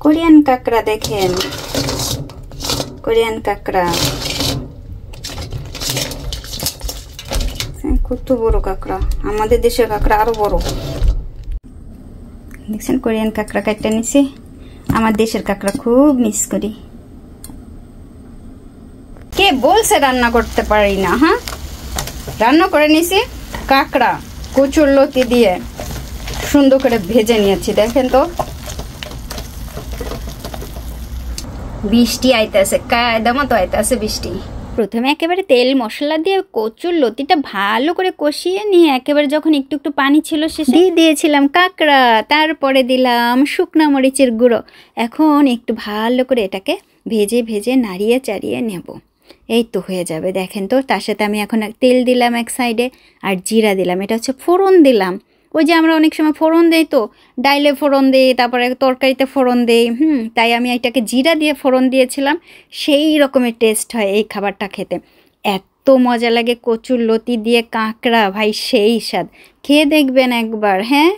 Korean কাঁকড়া দেখেন, Korean কাঁকড়া কত বড় কাঁকড়া, আমাদের দেশের কাঁকড়া আরো বড়। দেখছেন কোরিয়ান কাঁকড়া কাটতে নিছি। আমার দেশের কাঁকড়া খুব মিস করি। কে বলছে রান্না করতে পারি না? হ্যাঁ, রান্না করে নিছি। কাঁকড়া কচুর লতি দিয়ে সুন্দর করে ভেজে নিয়েছি। দেখেন তো বৃষ্টি আইতেছে, কায়দা মতো আইতেছে বৃষ্টি। প্রথমে একেবারে তেল মশলা দিয়ে কচুর লতিটা ভালো করে কষিয়ে নিয়ে একেবারে যখন একটু একটু পানি ছিল শেষে দিয়ে দিয়েছিলাম কাঁকড়া, তারপরে দিলাম শুকনা মরিচের গুঁড়ো। এখন একটু ভালো করে এটাকে ভেজে ভেজে নাড়িয়ে চাড়িয়ে নেব। এই তো হয়ে যাবে। দেখেন তো তার সাথে আমি এখন তেল দিলাম এক সাইডে, আর জিরা দিলাম। এটা হচ্ছে ফোড়ন দিলাম। ওই যে আমরা অনেক সময় ফোড়ন দেই, তো ডাইলে ফোড়ন দেই, তারপরে তরকারিতে ফোড়ন দেই। তাই আমি এটাকে জিরা দিয়ে ফোড়ন দিয়েছিলাম। সেই রকমের টেস্ট হয় এই খাবারটা খেতে, এত মজা লাগে। কচুর লতি দিয়ে কাঁকড়া, ভাই সেই স্বাদ। খেয়ে দেখবেন একবার। হ্যাঁ।